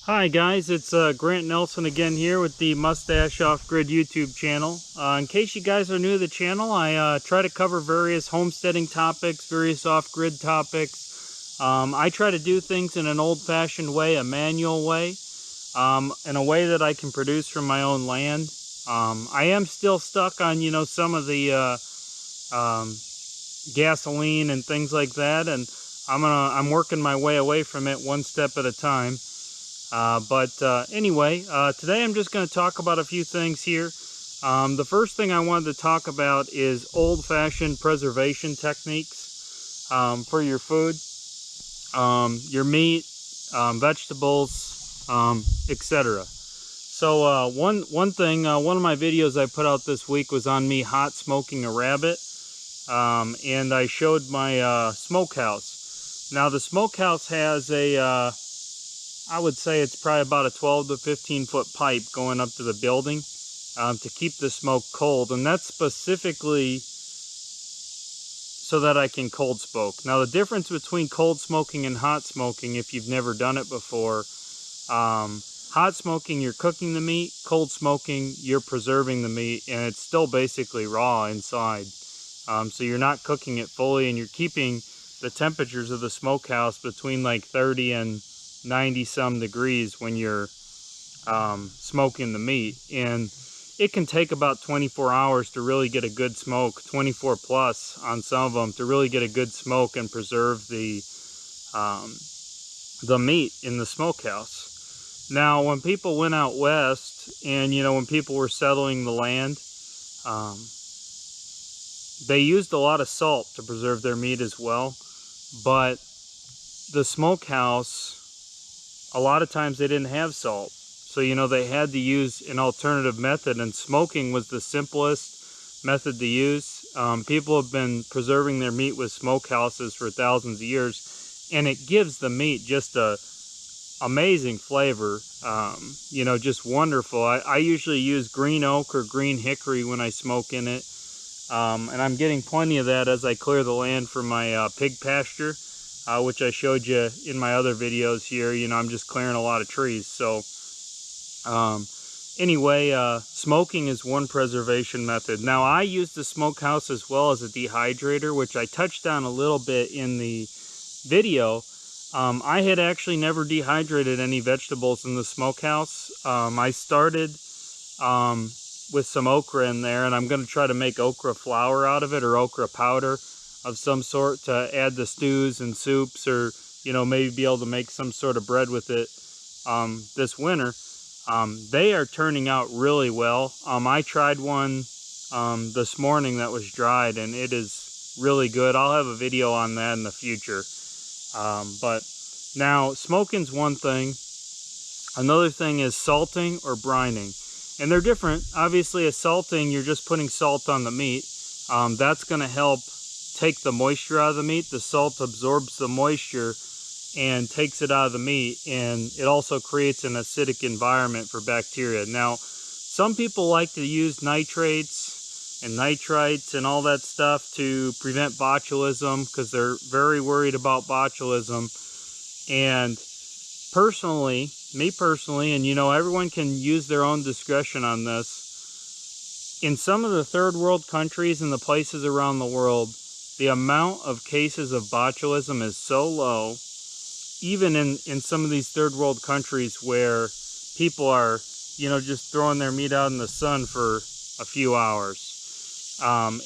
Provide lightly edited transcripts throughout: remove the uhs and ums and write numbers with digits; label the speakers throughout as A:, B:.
A: Hi guys, it's Grant Nelson again here with the Mustache Offgrid YouTube channel. In case you guys are new to the channel, I try to cover various homesteading topics, various off-grid topics. I try to do things in an old-fashioned way, a manual way, in a way that I can produce from my own land. I am still stuck on, some of the gasoline and things like that, and I'm working my way away from it one step at a time. Anyway, today I'm just going to talk about a few things here. The first thing I wanted to talk about is old-fashioned preservation techniques for your food, your meat, vegetables, etc. So one thing, one of my videos I put out this week was on me hot smoking a rabbit, and I showed my smokehouse. Now the smokehouse has a I would say it's probably about a 12 to 15 foot pipe going up to the building to keep the smoke cold, and that's specifically so that I can cold smoke. Now the difference between cold smoking and hot smoking, if you've never done it before, hot smoking you're cooking the meat, cold smoking you're preserving the meat, and it's still basically raw inside. So you're not cooking it fully, and you're keeping the temperatures of the smokehouse between like 30 and 90 some degrees when you're smoking the meat, and it can take about 24 hours to really get a good smoke, 24 plus on some of them, to really get a good smoke and preserve the meat in the smokehouse. Now when people went out west, and when people were settling the land, they used a lot of salt to preserve their meat as well, but the smokehouse, a lot of times they didn't have salt, so they had to use an alternative method, and smoking was the simplest method to use. People have been preserving their meat with smokehouses for thousands of years, and it gives the meat just a amazing flavor, just wonderful. I usually use green oak or green hickory when I smoke in it, and I'm getting plenty of that as I clear the land for my pig pasture. Which I showed you in my other videos here. I'm just clearing a lot of trees. So anyway, smoking is one preservation method. Now I use the smokehouse as well as a dehydrator, which I touched on a little bit in the video. I had actually never dehydrated any vegetables in the smokehouse. I started with some okra in there, and I'm going to try to make okra flour out of it, or okra powder of some sort, to add to stews and soups, or maybe be able to make some sort of bread with it this winter. They are turning out really well. I tried one this morning that was dried, and it is really good. I'll have a video on that in the future. But now smoking's one thing. Another thing is salting or brining, and they're different. Obviously a salting, you're just putting salt on the meat. That's going to help take the moisture out of the meat. The salt absorbs the moisture and takes it out of the meat, and it also creates an acidic environment for bacteria. Now some people like to use nitrates and nitrites and all that stuff to prevent botulism, because they're very worried about botulism. And me personally, and everyone can use their own discretion on this, in some of the third world countries and the places around the world, the amount of cases of botulism is so low, even in some of these third world countries where people are, just throwing their meat out in the sun for a few hours.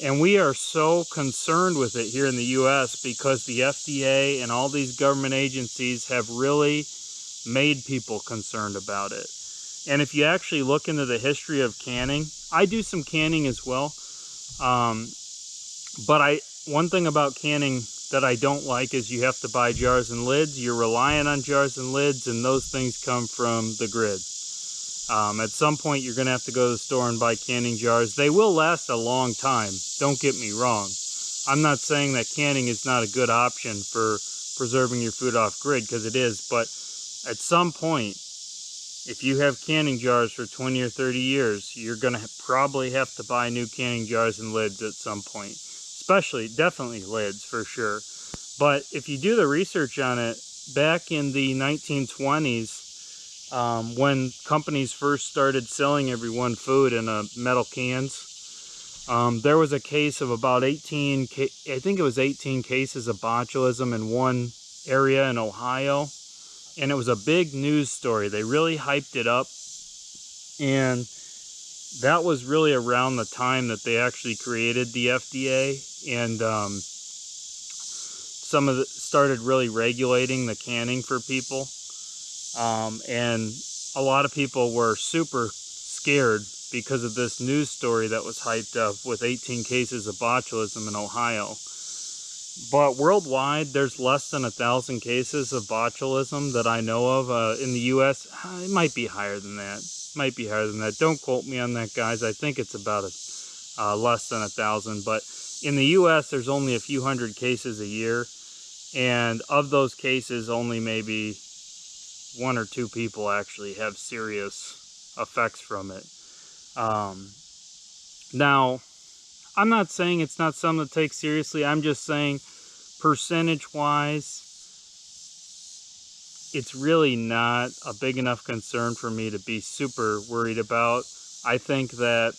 A: And we are so concerned with it here in the US because the FDA and all these government agencies have really made people concerned about it. And if you actually look into the history of canning, I do some canning as well. But one thing about canning that I don't like is you have to buy jars and lids. You're relying on jars and lids, and those things come from the grid. At some point you're going to have to go to the store and buy canning jars. They will last a long time, don't get me wrong. I'm not saying that canning is not a good option for preserving your food off grid, because it is, but at some point, if you have canning jars for 20 or 30 years, you're going to probably have to buy new canning jars and lids at some point. Definitely lids for sure. But if you do the research on it, back in the 1920s, When companies first started selling everyone food in metal cans, there was a case of about 18, I think it was 18 cases of botulism in one area in Ohio. And it was a big news story. They really hyped it up. And that was really around the time that they actually created the FDA. And some of it started really regulating the canning for people. And a lot of people were super scared because of this news story that was hyped up with 18 cases of botulism in Ohio. But worldwide, there's less than 1,000 cases of botulism that I know of. In the U.S., it might be higher than that. Might be higher than that. Don't quote me on that, guys. I think it's about less than 1,000. But in the U.S., there's only a few hundred cases a year. And of those cases, only maybe 1 or 2 people actually have serious effects from it. Now, I'm not saying it's not something to take seriously. I'm just saying percentage-wise, it's really not a big enough concern for me to be super worried about. I think that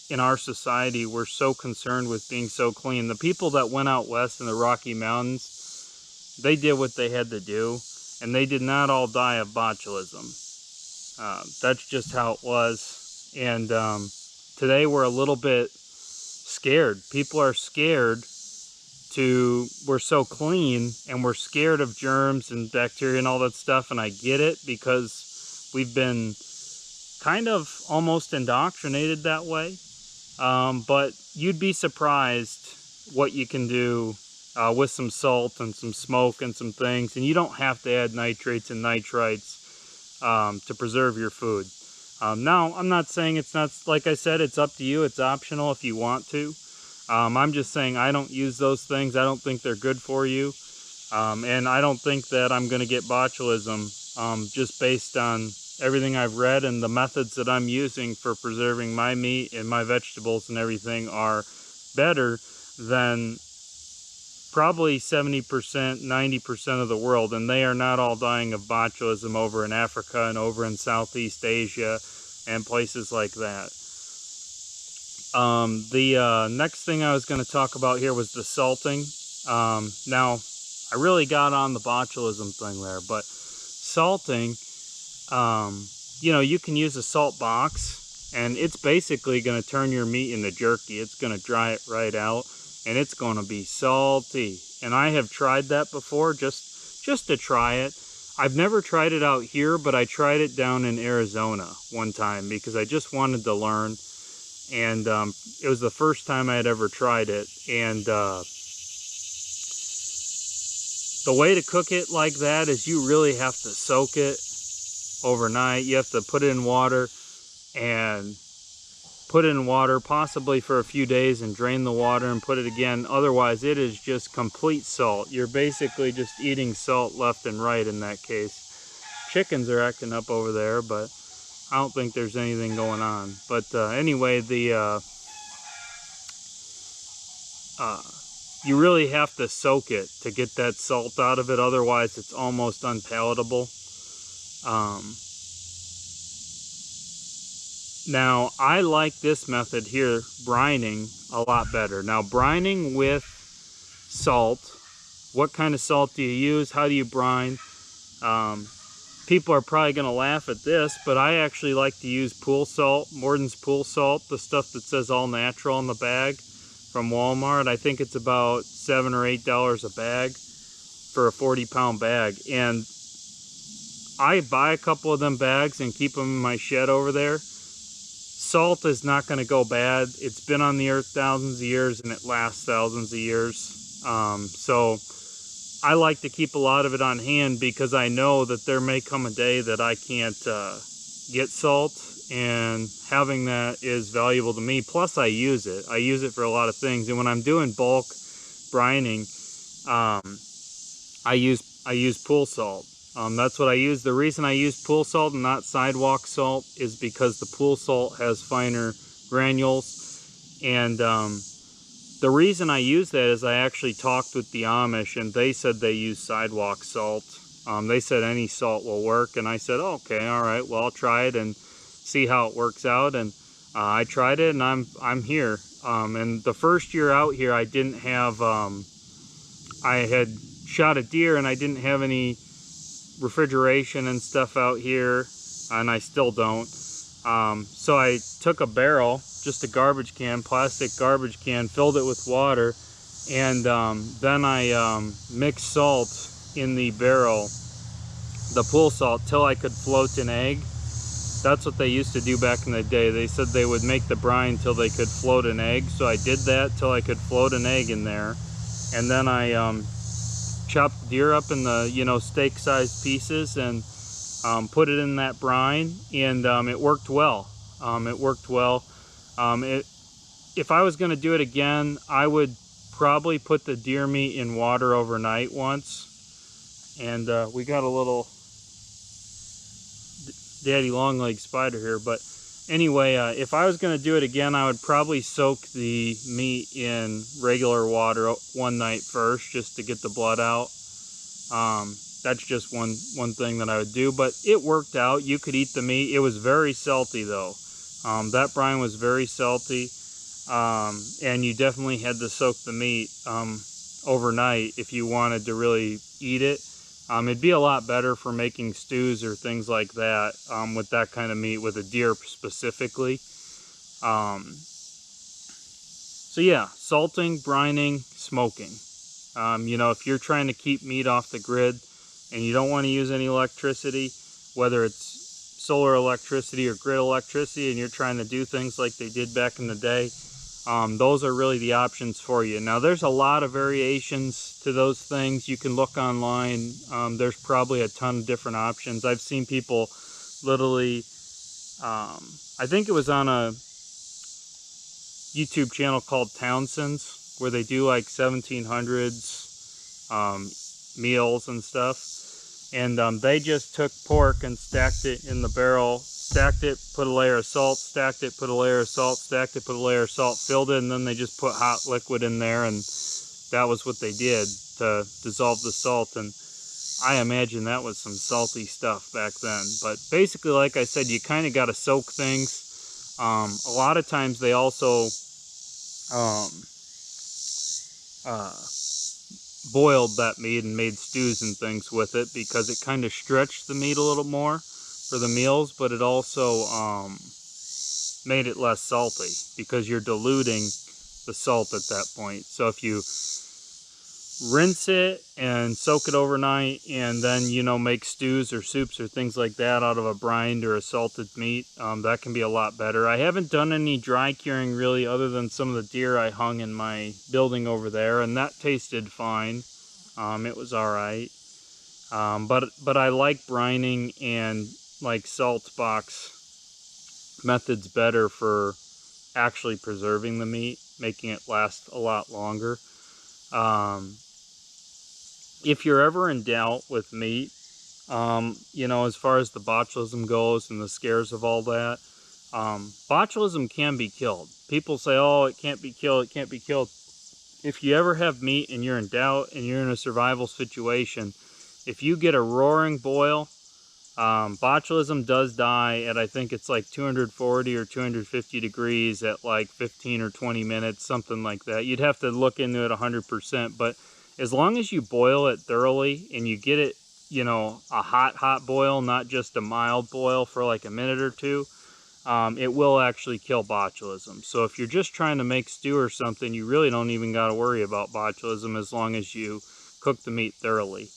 A: in our society, we're so concerned with being so clean. The people that went out west in the Rocky Mountains, they did what they had to do, and they did not all die of botulism. That's just how it was. And today we're a little bit scared. People are scared we're so clean, and we're scared of germs and bacteria and all that stuff, and I get it, because we've been kind of almost indoctrinated that way. But you'd be surprised what you can do with some salt and some smoke and some things, and you don't have to add nitrates and nitrites to preserve your food. Now, I'm not saying it's not, like I said, it's up to you. It's optional if you want to. I'm just saying I don't use those things. I don't think they're good for you. And I don't think that I'm going to get botulism just based on everything I've read, and the methods that I'm using for preserving my meat and my vegetables and everything are better than probably 70%, 90% of the world, and they are not all dying of botulism over in Africa and over in Southeast Asia and places like that. The next thing I was going to talk about here was the salting. Now, I really got on the botulism thing there, but salting, you know, you can use a salt box, and it's basically going to turn your meat into jerky. It's going to dry it right out, and it's going to be salty. And I have tried that before, just to try it. I've never tried it out here, but I tried it down in Arizona one time because I just wanted to learn. And it was the first time I had ever tried it. And the way to cook it like that is you really have to soak it overnight. You have to put it in water, and put it in water possibly for a few days, and drain the water and put it again. Otherwise, it is just complete salt. You're basically just eating salt left and right in that case. Chickens are acting up over there, but I don't think there's anything going on. But anyway, you really have to soak it to get that salt out of it. Otherwise, it's almost unpalatable. Now, I like this method here, brining, a lot better. Now, brining with salt, what kind of salt do you use? How do you brine? People are probably going to laugh at this, but I actually like to use pool salt, Morton's pool salt, the stuff that says all natural on the bag from Walmart. I think it's about $7 or $8 a bag for a 40-pound bag. And I buy a couple of them bags and keep them in my shed over there. Salt is not going to go bad. It's been on the earth thousands of years, and it lasts thousands of years. So I like to keep a lot of it on hand, because I know that there may come a day that I can't get salt, and having that is valuable to me. Plus, I use it. I use it for a lot of things. And when I'm doing bulk brining, I use pool salt. That's what I use. The reason I use pool salt and not sidewalk salt is because the pool salt has finer granules. And the reason I use that is I actually talked with the Amish, and they said they use sidewalk salt. They said any salt will work, and I said, oh, okay, all right, well, I'll try it and see how it works out. And I tried it, and I'm here. And the first year out here, I didn't have, I had shot a deer, and I didn't have any refrigeration and stuff out here, and I still don't. So I took a barrel, just a garbage can, plastic garbage can, filled it with water, and then I mixed salt in the barrel, the pool salt, till I could float an egg. That's what they used to do back in the day. They said they would make the brine till they could float an egg. So I did that till I could float an egg in there. And then I chopped the deer up in the, you know, steak-sized pieces and put it in that brine, and it worked well. It worked well. If I was going to do it again, I would probably put the deer meat in water overnight once. And we got a little daddy long-legged spider here, but anyway, if I was going to do it again, I would probably soak the meat in regular water one night first, just to get the blood out. That's just one thing that I would do, but it worked out. You could eat the meat. It was very salty though. That brine was very salty, and you definitely had to soak the meat overnight if you wanted to really eat it. It'd be a lot better for making stews or things like that, with that kind of meat, with a deer specifically. So yeah, salting, brining, smoking. You know, if you're trying to keep meat off the grid and you don't want to use any electricity, whether it's solar electricity or grid electricity, and you're trying to do things like they did back in the day, those are really the options for you. Now, there's a lot of variations to those things. You can look online. There's probably a ton of different options. I've seen people literally, I think it was on a YouTube channel called Townsend's, where they do like 1700s meals and stuff. And they just took pork and stacked it in the barrel, stacked it, put a layer of salt, stacked it, put a layer of salt, stacked it, put a layer of salt, filled it, and then they just put hot liquid in there, and that was what they did to dissolve the salt. And I imagine that was some salty stuff back then. But basically, like I said, you kind of got to soak things. A lot of times they also boiled that meat and made stews and things with it, because it kind of stretched the meat a little more for the meals, but it also made it less salty, because you're diluting the salt at that point. So if you rinse it and soak it overnight, and then, you know, make stews or soups or things like that out of a brined or a salted meat, that can be a lot better. I haven't done any dry curing really, other than some of the deer I hung in my building over there, and that tasted fine. It was all right. But I like brining and like salt box methods better for actually preserving the meat, making it last a lot longer. If you're ever in doubt with meat, you know, as far as the botulism goes and the scares of all that, botulism can be killed. People say, oh, it can't be killed, it can't be killed. If you ever have meat and you're in doubt and you're in a survival situation, if you get a roaring boil, botulism does die at, I think it's like 240 or 250 degrees at like 15 or 20 minutes, something like that. You'd have to look into it 100%, but as long as you boil it thoroughly and you get it, you know, a hot boil, not just a mild boil for like a minute or two, it will actually kill botulism. So if you're just trying to make stew or something, you really don't even got to worry about botulism, as long as you cook the meat thoroughly.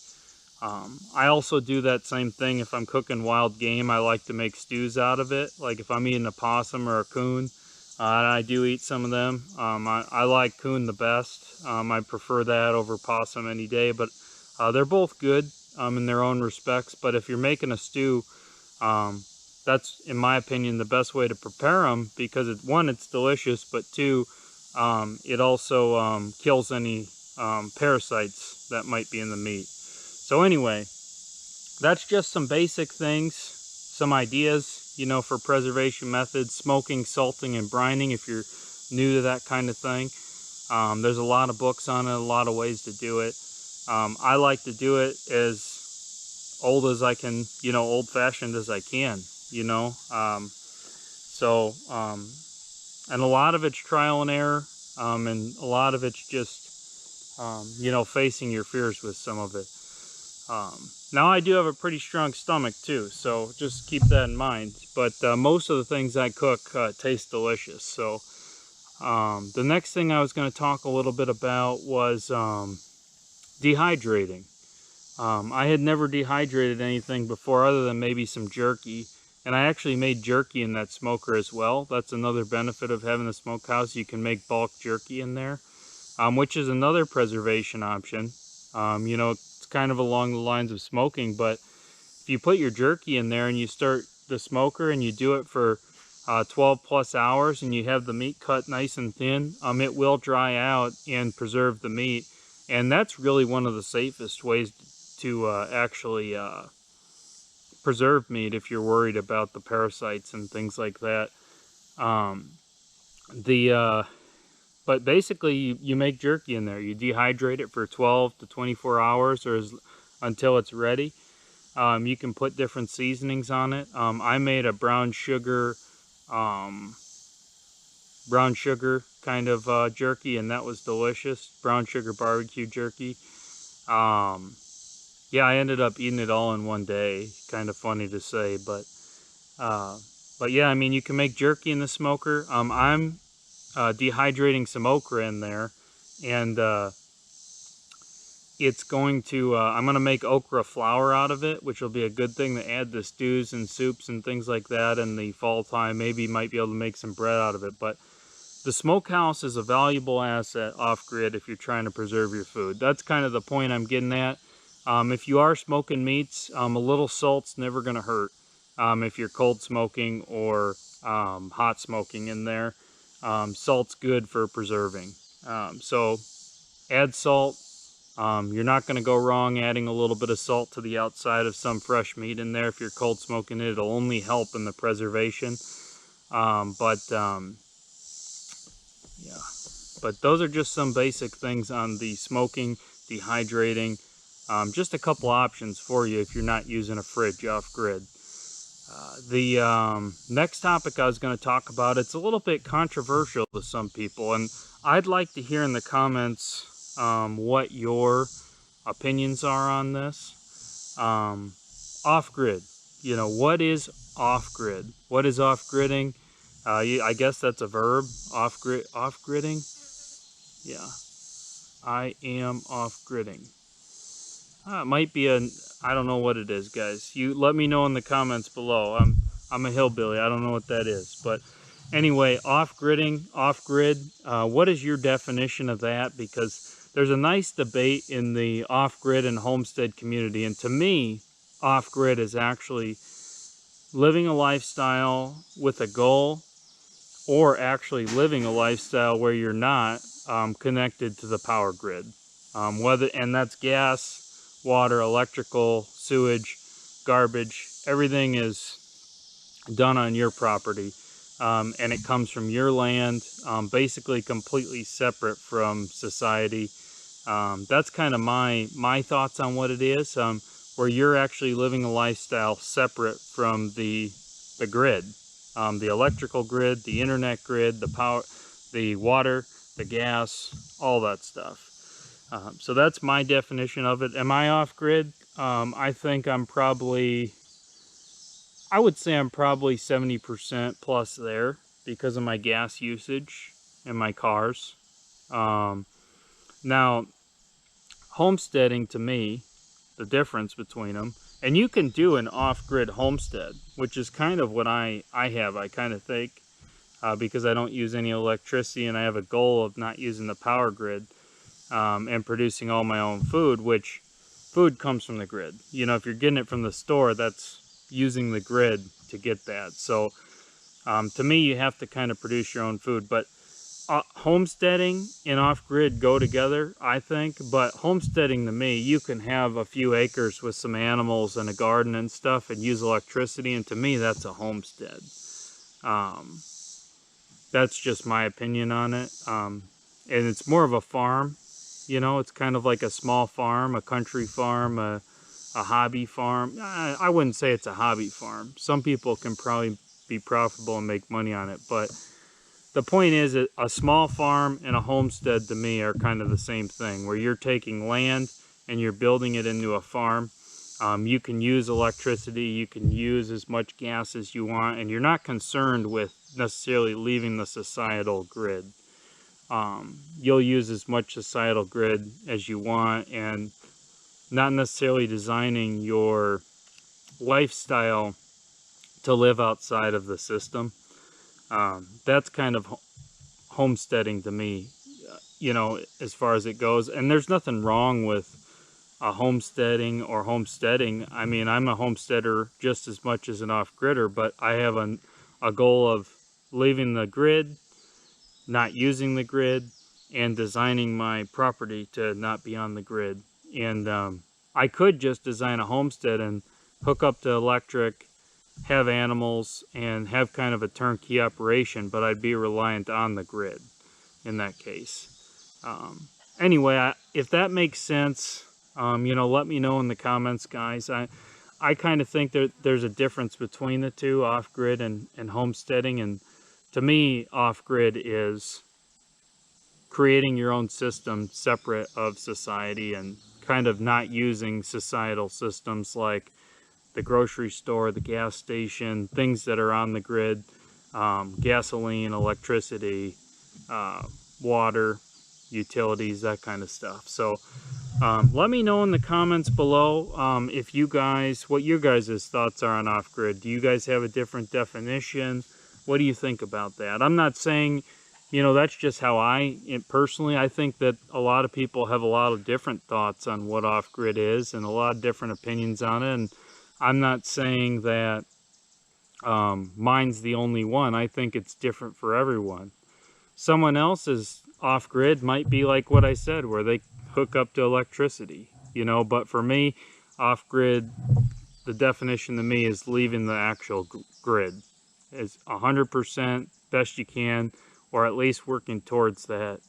A: I also do that same thing if I'm cooking wild game. I like to make stews out of it. Like if I'm eating a possum or a coon, and I do eat some of them. I like coon the best. I prefer that over possum any day, but they're both good in their own respects. But if you're making a stew, that's, in my opinion, the best way to prepare them, because one, it's delicious, but two, it also kills any parasites that might be in the meat. So anyway, that's just some basic things, some ideas, you know, for preservation methods: smoking, salting, and brining, if you're new to that kind of thing. There's a lot of books on it, a lot of ways to do it. I like to do it as old as I can, you know, old-fashioned as I can, you know. And a lot of it's trial and error, and a lot of it's just, you know, facing your fears with some of it. Now I do have a pretty strong stomach too, so just keep that in mind. But most of the things I cook taste delicious. So the next thing I was going to talk a little bit about was dehydrating. I had never dehydrated anything before other than maybe some jerky. And I actually made jerky in that smoker as well. That's another benefit of having the smokehouse. You can make bulk jerky in there, which is another preservation option. You know, it's kind of along the lines of smoking, but if you put your jerky in there and you start the smoker and you do it for 12 plus hours and you have the meat cut nice and thin, it will dry out and preserve the meat. And that's really one of the safest ways to actually preserve meat if you're worried about the parasites and things like that. But basically you make jerky in there. You dehydrate it for 12 to 24 hours or until it's ready. You can put different seasonings on it. I made a brown sugar kind of jerky, and that was delicious. Brown sugar barbecue jerky. Yeah, I ended up eating it all in one day. Kind of funny to say, but yeah, I mean, you can make jerky in the smoker. I'm dehydrating some okra in there, and it's going to, I'm going to make okra flour out of it, which will be a good thing to add to stews and soups and things like that in the fall time. Maybe you might be able to make some bread out of it, but the smokehouse is a valuable asset off-grid if you're trying to preserve your food. That's kind of the point I'm getting at. If you are smoking meats, a little salt's never going to hurt if you're cold smoking or hot smoking in there. Salt's good for preserving. So add salt. You're not going to go wrong adding a little bit of salt to the outside of some fresh meat in there. If you're cold smoking it, it'll only help in the preservation. Yeah, but those are just some basic things on the smoking, dehydrating. Just a couple options for you if you're not using a fridge off-grid. The next topic I was going to talk about, it's a little bit controversial to some people, and I'd like to hear in the comments what your opinions are on this. Off-grid. You know, what is off-grid? What is off-gridding? I guess that's a verb. Off-gridding? Yeah. I am off-gridding. It might be I don't know what it is, guys. You let me know in the comments below. I'm a hillbilly. I don't know what that is. But anyway, off-gridding, off-grid, what is your definition of that? Because there's a nice debate in the off-grid and homestead community. And to me, off-grid is actually living a lifestyle with a goal, or actually living a lifestyle where you're not connected to the power grid. And that's gas, water, electrical, sewage, garbage. Everything is done on your property, and it comes from your land, basically completely separate from society. That's kind of my thoughts on what it is, where you're actually living a lifestyle separate from the grid, the electrical grid, the internet grid, the power, the water, the gas, all that stuff. So that's my definition of it. Am I off grid? I think I would say I'm probably 70% plus there because of my gas usage in my cars. Now, homesteading, to me, the difference between them, and you can do an off-grid homestead, which is kind of what I have, I kind of think, because I don't use any electricity and I have a goal of not using the power grid, and producing all my own food, which food comes from the grid. You know, if you're getting it from the store, that's using the grid to get that. So to me, you have to kind of produce your own food. But homesteading and off-grid go together, I think. But homesteading, to me, you can have a few acres with some animals and a garden and stuff and use electricity, and to me, that's a homestead. That's just my opinion on it. And it's more of a farm. You know, it's kind of like a small farm, a country farm, a hobby farm. I wouldn't say it's a hobby farm. Some people can probably be profitable and make money on it, but the point is that a small farm and a homestead to me are kind of the same thing, where you're taking land and you're building it into a farm. You can use electricity, you can use as much gas as you want, and you're not concerned with necessarily leaving the societal grid. You'll use as much societal grid as you want, and not necessarily designing your lifestyle to live outside of the system. That's kind of homesteading to me, you know, as far as it goes. And there's nothing wrong with homesteading. I mean, I'm a homesteader just as much as an off-gridder, but I have a goal of leaving the grid, not using the grid, and designing my property to not be on the grid. And I could just design a homestead and hook up to electric, have animals, and have kind of a turnkey operation, but I'd be reliant on the grid in that case. Anyway, if that makes sense, you know, let me know in the comments, guys. I kind of think there's a difference between the two, off-grid and homesteading. And to me, off-grid is creating your own system separate of society and kind of not using societal systems like the grocery store, the gas station, things that are on the grid, gasoline, electricity, water, utilities, that kind of stuff. So let me know in the comments below if you guys, what your guys' thoughts are on off-grid. Do you guys have a different definition? What do you think about that? I'm not saying, you know, that's just how personally, I think that a lot of people have a lot of different thoughts on what off-grid is and a lot of different opinions on it. And I'm not saying that mine's the only one. I think it's different for everyone. Someone else's off-grid might be like what I said, where they hook up to electricity, you know, but for me, off-grid, the definition to me is leaving the actual grid. It's 100% best you can, or at least working towards that.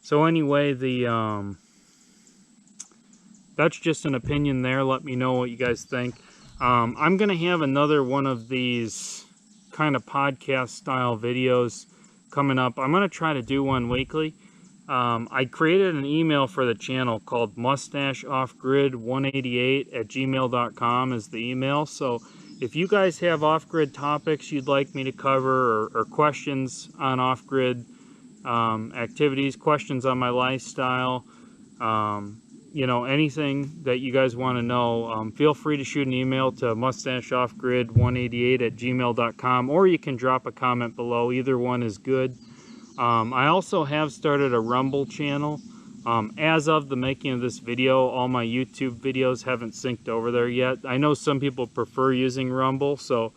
A: So anyway, that's just an opinion there. Let me know what you guys think. I'm going to have another one of these kind of podcast style videos coming up. I'm going to try to do one weekly. I created an email for the channel called mustacheoffgrid188@gmail.com is the email. So if you guys have off-grid topics you'd like me to cover, or questions on off-grid activities, questions on my lifestyle, you know, anything that you guys want to know, feel free to shoot an email to mustacheoffgrid188@gmail.com, or you can drop a comment below. Either one is good. I also have started a Rumble channel. As of the making of this video, all my YouTube videos haven't synced over there yet. I know some people prefer using Rumble, so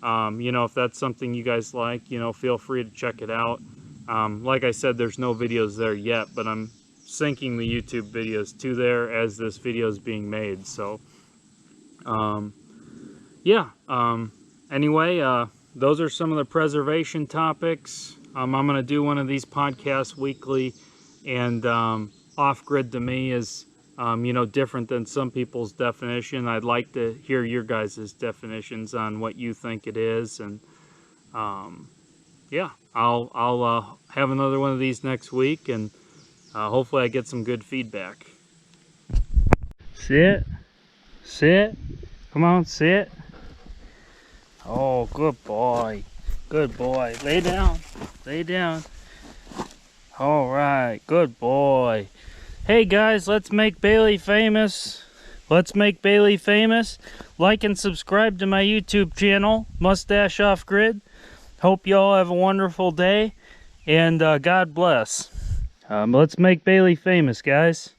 A: you know, if that's something you guys like, you know, feel free to check it out. Like I said, there's no videos there yet, but I'm syncing the YouTube videos to there as this video is being made. So yeah, anyway, those are some of the preservation topics. I'm going to do one of these podcasts weekly, and off-grid to me is you know, different than some people's definition. I'd like to hear your guys' definitions on what you think it is. And yeah, I'll have another one of these next week, and hopefully I get some good feedback. Sit. Come on, sit. Oh, good boy. Good boy. Lay down. All right, good boy. Hey guys, let's make Bailey famous. Like and subscribe to my YouTube channel, Mustache Off Grid. Hope y'all have a wonderful day, and God bless. Let's make Bailey famous, guys.